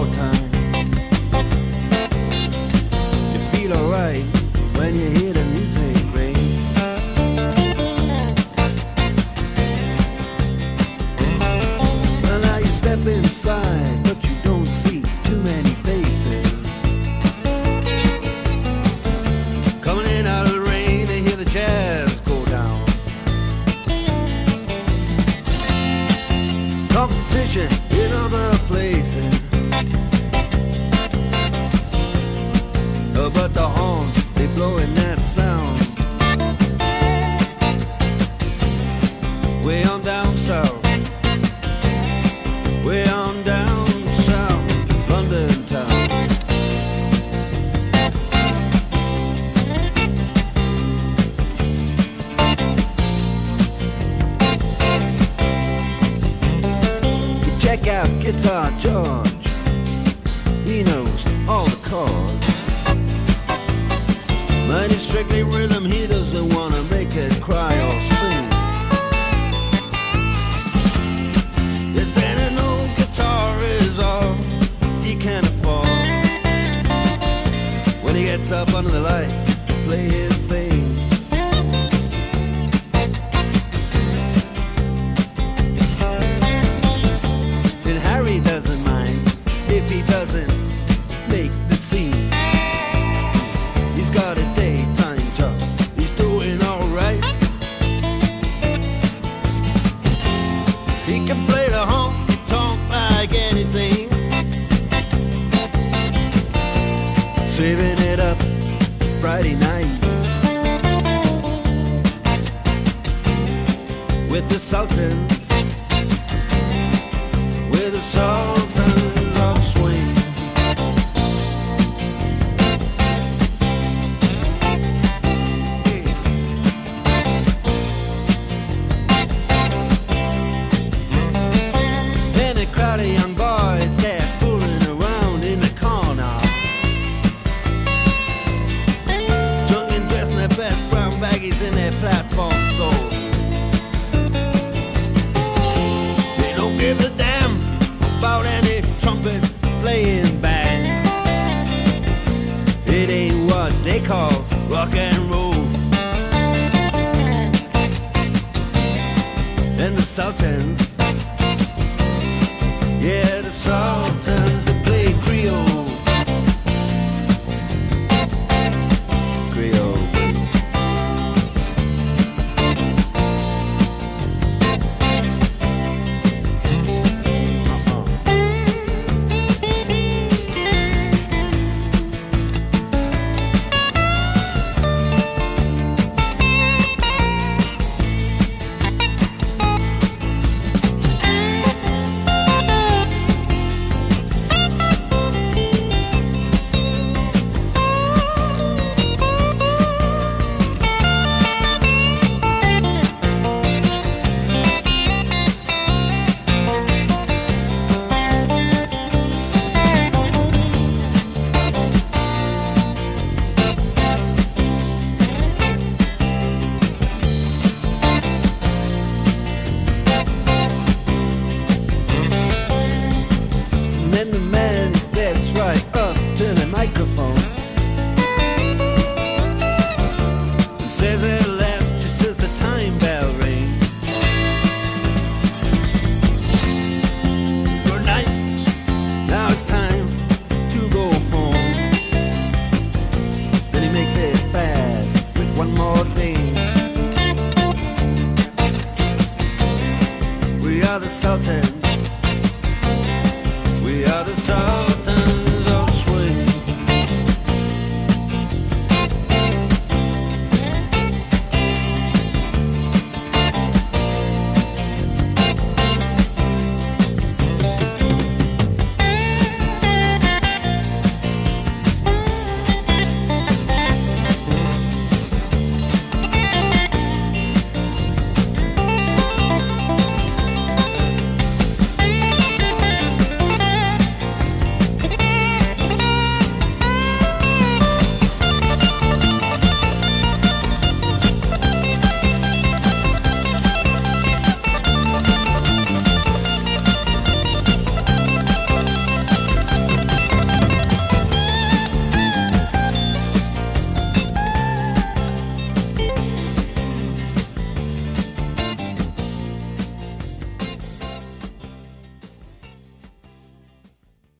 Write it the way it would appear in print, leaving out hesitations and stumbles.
more time. You feel alright when you hear the music ring. Well, now you step inside, but you don't see too many faces. Coming in out of the rain, they hear the jazz go down. Competition in other places, but the horns, they blowing that sound. Way on down south, way on down south, London town. You check out Guitar George, he knows all the chords. But it's strictly rhythm, he doesn't want to make it cry or sing. If then an old guitar is all he can afford, when he gets up under the lights to play his thing. And Harry doesn't mind if he doesn't make the scene. He's got a daytime job, he's doing alright. He can play the honky-tonk like anything, saving it up Friday night with the Sultans, with the Sultans of Swing. Young boys, they're fooling around in the corner, drunk and dressed in their best brown baggies in their platform soles. They don't give a damn about any trumpet playing band. It ain't what they call rock and roll. And the Sultans, yeah, the Sultans, they play Creole. Creole. Then the man steps right up to the microphone and says at last, just as the time bell rings, good night, now it's time to go home. Then he makes it fast with one more thing. We are the Sultans